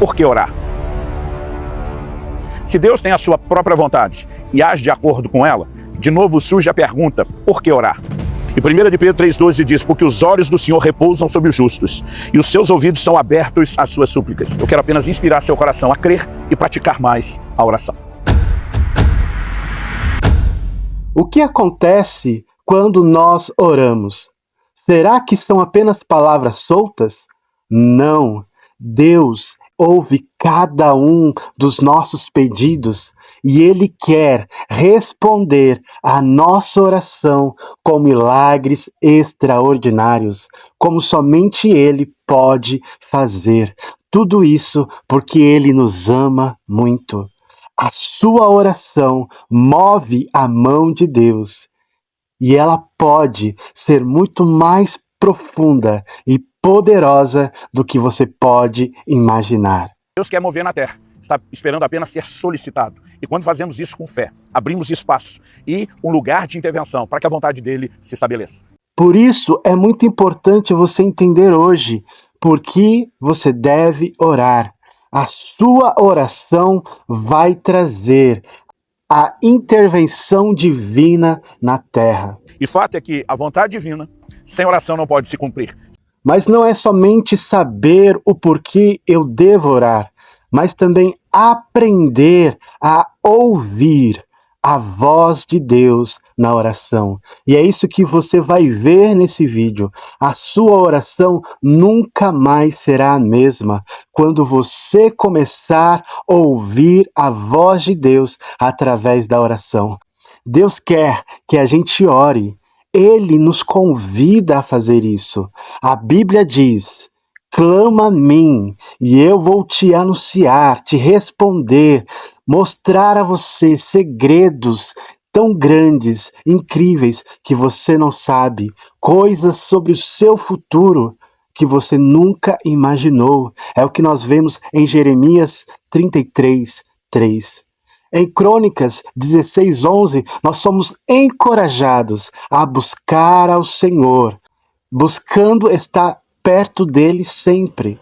por que orar? Se Deus tem a sua própria vontade e age de acordo com ela, de novo surge a pergunta, por que orar? E 1 de Pedro 3,12 diz, porque os olhos do Senhor repousam sobre os justos, e os seus ouvidos são abertos às suas súplicas. Eu quero apenas inspirar seu coração a crer e praticar mais a oração. O que acontece quando nós oramos? Será que são apenas palavras soltas? Não. Deus ouve cada um dos nossos pedidos e Ele quer responder à nossa oração com milagres extraordinários, como somente Ele pode fazer. Tudo isso porque Ele nos ama muito. A sua oração move a mão de Deus e ela pode ser muito mais profunda e poderosa do que você pode imaginar. Deus quer mover na terra, está esperando apenas ser solicitado. E quando fazemos isso com fé, abrimos espaço e um lugar de intervenção para que a vontade dele se estabeleça. Por isso é muito importante você entender hoje por que você deve orar. A sua oração vai trazer a intervenção divina na terra. E fato é que a vontade divina, sem oração, não pode se cumprir. Mas não é somente saber o porquê eu devo orar, mas também aprender a ouvir a voz de Deus na oração. E é isso que você vai ver nesse vídeo. A sua oração nunca mais será a mesma quando você começar a ouvir a voz de Deus através da oração. Deus quer que a gente ore. Ele nos convida a fazer isso. A Bíblia diz: clama a mim e eu vou te anunciar, te responder, mostrar a você segredos tão grandes, incríveis, que você não sabe, coisas sobre o seu futuro que você nunca imaginou. É o que nós vemos em Jeremias 33:3. Em Crônicas 16:11, nós somos encorajados a buscar ao Senhor, buscando estar perto dele sempre.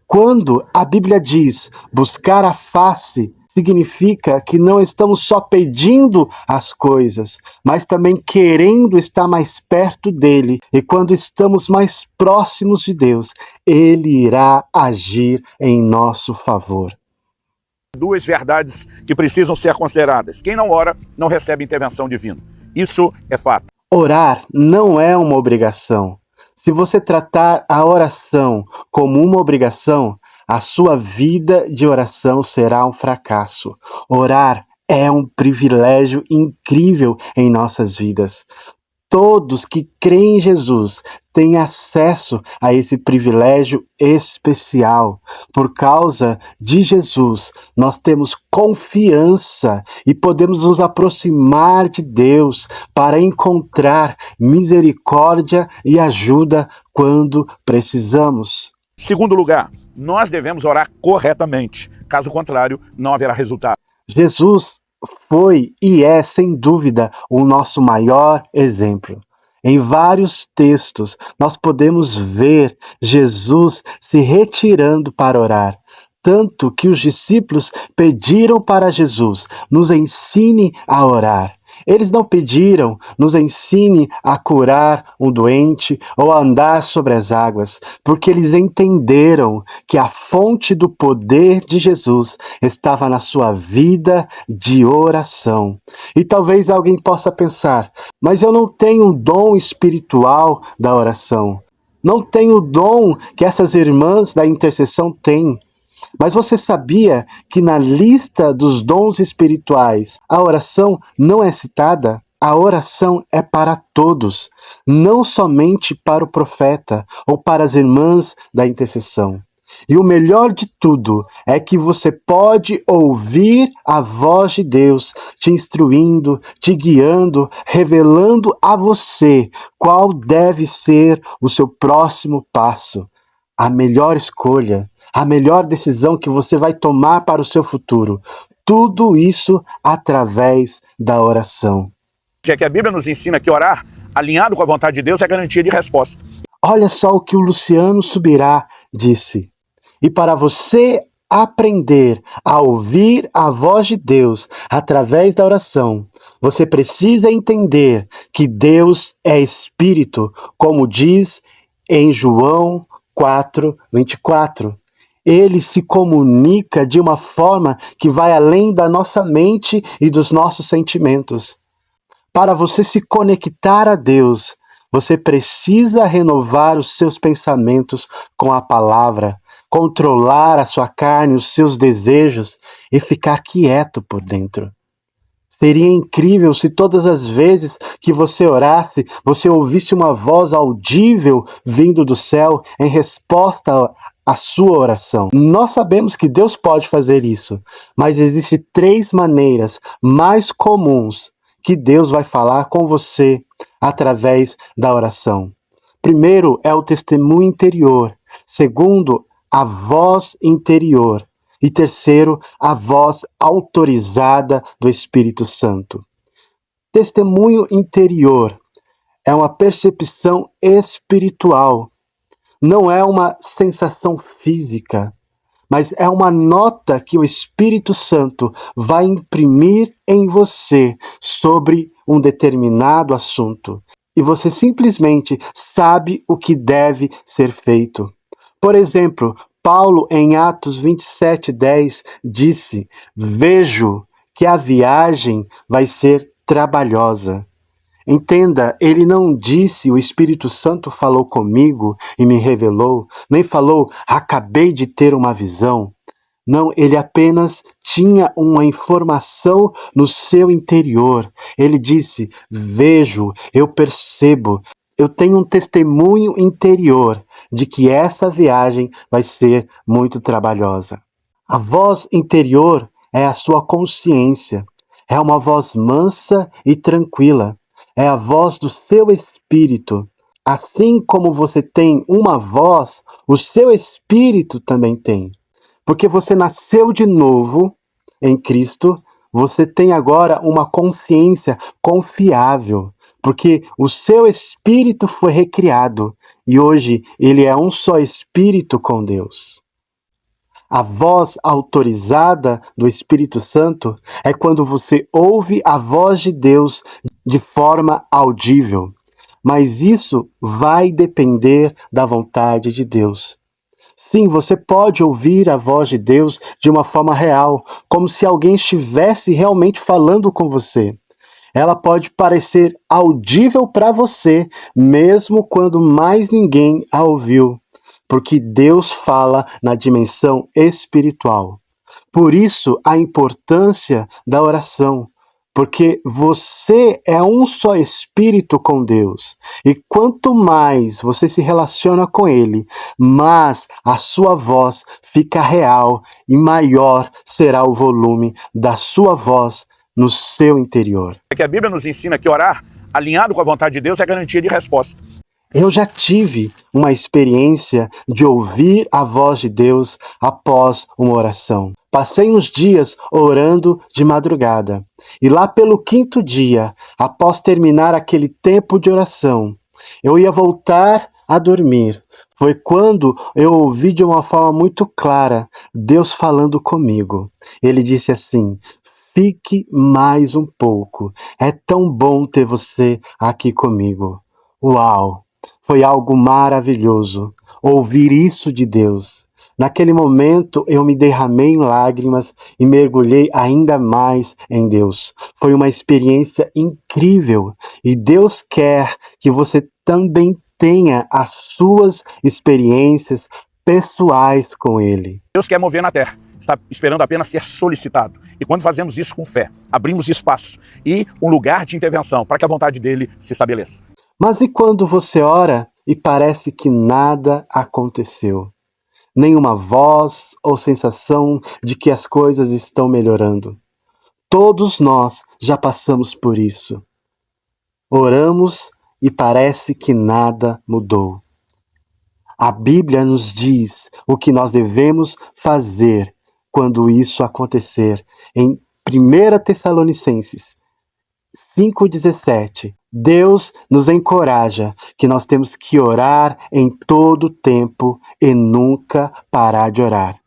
Quando a Bíblia diz buscar a face, significa que não estamos só pedindo as coisas, mas também querendo estar mais perto dele. E quando estamos mais próximos de Deus, ele irá agir em nosso favor. Duas verdades que precisam ser consideradas. Quem não ora, não recebe intervenção divina. Isso é fato. Orar não é uma obrigação. Se você tratar a oração como uma obrigação, a sua vida de oração será um fracasso. Orar é um privilégio incrível em nossas vidas. Todos que creem em Jesus têm acesso a esse privilégio especial. Por causa de Jesus, nós temos confiança e podemos nos aproximar de Deus para encontrar misericórdia e ajuda quando precisamos. Segundo lugar, nós devemos orar corretamente. Caso contrário, não haverá resultado. Jesus foi e é, sem dúvida, o nosso maior exemplo. Em vários textos, nós podemos ver Jesus se retirando para orar. Tanto que os discípulos pediram para Jesus, nos ensine a orar. Eles não pediram, nos ensine a curar um doente ou a andar sobre as águas, porque eles entenderam que a fonte do poder de Jesus estava na sua vida de oração. E talvez alguém possa pensar, mas eu não tenho o dom espiritual da oração. Não tenho o dom que essas irmãs da intercessão têm. Mas você sabia que na lista dos dons espirituais a oração não é citada? A oração é para todos, não somente para o profeta ou para as irmãs da intercessão. E o melhor de tudo é que você pode ouvir a voz de Deus te instruindo, te guiando, revelando a você qual deve ser o seu próximo passo, a melhor escolha, a melhor decisão que você vai tomar para o seu futuro. Tudo isso através da oração. É que a Bíblia nos ensina que orar, alinhado com a vontade de Deus, é garantia de resposta. Olha só o que o Luciano Subirá disse. E para você aprender a ouvir a voz de Deus através da oração, você precisa entender que Deus é Espírito, como diz em João 4:24. Ele se comunica de uma forma que vai além da nossa mente e dos nossos sentimentos. Para você se conectar a Deus, você precisa renovar os seus pensamentos com a palavra, controlar a sua carne, os seus desejos e ficar quieto por dentro. Seria incrível se todas as vezes que você orasse, você ouvisse uma voz audível vindo do céu em resposta à sua oração. Nós sabemos que Deus pode fazer isso, mas existem 3 maneiras mais comuns que Deus vai falar com você através da oração. Primeiro é o testemunho interior. Segundo, a voz interior. E terceiro, a voz autorizada do Espírito Santo. Testemunho interior é uma percepção espiritual. Não é uma sensação física, mas é uma nota que o Espírito Santo vai imprimir em você sobre um determinado assunto. E você simplesmente sabe o que deve ser feito. Por exemplo, Paulo, em Atos 27:10, disse: "Vejo que a viagem vai ser trabalhosa." Entenda, ele não disse: "O Espírito Santo falou comigo e me revelou", nem falou: "Acabei de ter uma visão." Não, ele apenas tinha uma informação no seu interior. Ele disse: "Vejo, eu percebo, eu tenho um testemunho interior de que essa viagem vai ser muito trabalhosa." A voz interior é a sua consciência. É uma voz mansa e tranquila. É a voz do seu espírito. Assim como você tem uma voz, o seu espírito também tem. Porque você nasceu de novo em Cristo, você tem agora uma consciência confiável, porque o seu espírito foi recriado e hoje ele é um só espírito com Deus. A voz autorizada do Espírito Santo é quando você ouve a voz de Deus de forma audível, mas isso vai depender da vontade de Deus. Sim, você pode ouvir a voz de Deus de uma forma real, como se alguém estivesse realmente falando com você. Ela pode parecer audível para você, mesmo quando mais ninguém a ouviu, porque Deus fala na dimensão espiritual. Por isso, a importância da oração, porque você é um só espírito com Deus. E quanto mais você se relaciona com Ele, mais a sua voz fica real e maior será o volume da sua voz no seu interior. É que a Bíblia nos ensina que orar alinhado com a vontade de Deus é garantia de resposta. Eu já tive uma experiência de ouvir a voz de Deus após uma oração. Passei uns dias orando de madrugada. E lá pelo 5º dia, após terminar aquele tempo de oração, eu ia voltar a dormir. Foi quando eu ouvi de uma forma muito clara Deus falando comigo. Ele disse assim: "Fique mais um pouco. É tão bom ter você aqui comigo." Uau! Foi algo maravilhoso ouvir isso de Deus. Naquele momento eu me derramei em lágrimas e mergulhei ainda mais em Deus. Foi uma experiência incrível e Deus quer que você também tenha as suas experiências pessoais com Ele. Deus quer mover na terra, está esperando apenas ser solicitado. E quando fazemos isso com fé, abrimos espaço e um lugar de intervenção para que a vontade dele se estabeleça. Mas e quando você ora e parece que nada aconteceu? Nenhuma voz ou sensação de que as coisas estão melhorando. Todos nós já passamos por isso. Oramos e parece que nada mudou. A Bíblia nos diz o que nós devemos fazer quando isso acontecer. Em 1 Tessalonicenses 5:17, Deus nos encoraja que nós temos que orar em todo tempo e nunca parar de orar.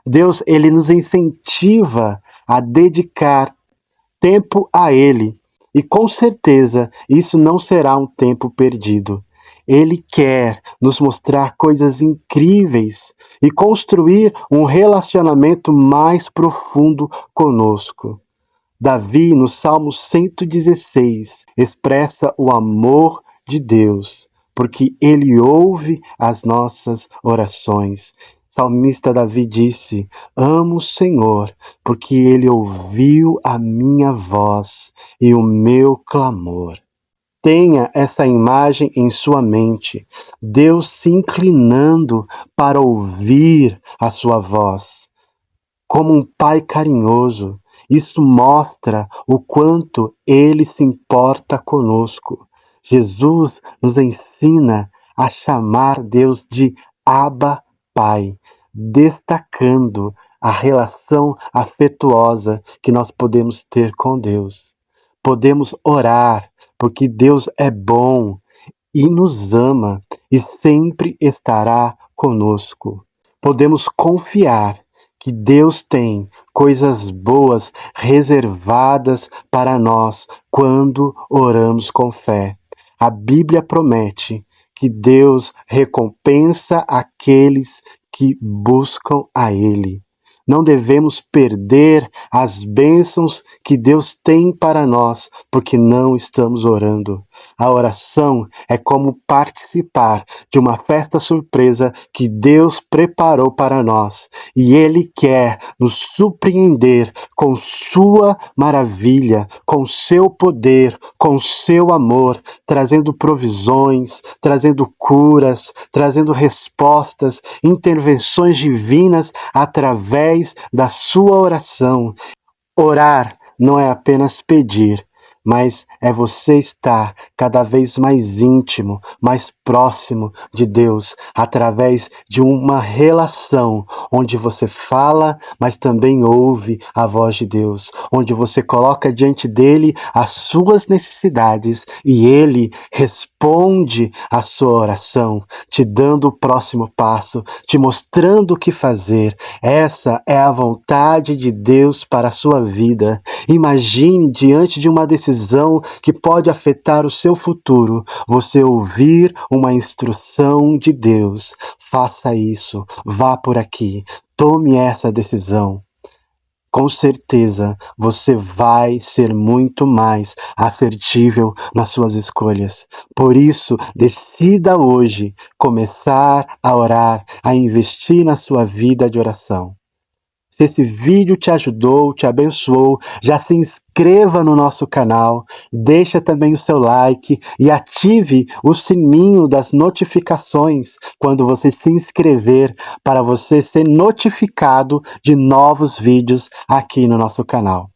Deus, ele nos incentiva a dedicar tempo a Ele. E com certeza isso não será um tempo perdido. Ele quer nos mostrar coisas incríveis e construir um relacionamento mais profundo conosco. Davi, no Salmo 116, expressa o amor de Deus, porque ele ouve as nossas orações. Salmista Davi disse: Amo o Senhor, porque ele ouviu a minha voz e o meu clamor. Tenha essa imagem em sua mente, Deus se inclinando para ouvir a sua voz como um pai carinhoso. Isso mostra o quanto ele se importa conosco. Jesus nos ensina a chamar Deus de Abba Pai, destacando a relação afetuosa que nós podemos ter com Deus. Podemos orar, porque Deus é bom e nos ama e sempre estará conosco. Podemos confiar que Deus tem coisas boas reservadas para nós quando oramos com fé. A Bíblia promete que Deus recompensa aqueles que buscam a Ele. Não devemos perder as bênçãos que Deus tem para nós, porque não estamos orando. A oração é como participar de uma festa surpresa que Deus preparou para nós. E Ele quer nos surpreender com sua maravilha, com seu poder, com seu amor, trazendo provisões, trazendo curas, trazendo respostas, intervenções divinas através da sua oração. Orar não é apenas pedir, mas é você estar cada vez mais íntimo, mais próximo de Deus, através de uma relação onde você fala, mas também ouve a voz de Deus, onde você coloca diante dele as suas necessidades e ele responde a sua oração, te dando o próximo passo, te mostrando o que fazer. Essa é a vontade de Deus para a sua vida. Imagine diante de uma decisão que pode afetar o seu futuro, você ouvir uma instrução de Deus. Faça isso, vá por aqui, tome essa decisão. Com certeza você vai ser muito mais assertível nas suas escolhas. Por isso, decida hoje começar a orar, a investir na sua vida de oração. Se esse vídeo te ajudou, te abençoou, já se inscreva no nosso canal, deixa também o seu like e ative o sininho das notificações quando você se inscrever para você ser notificado de novos vídeos aqui no nosso canal.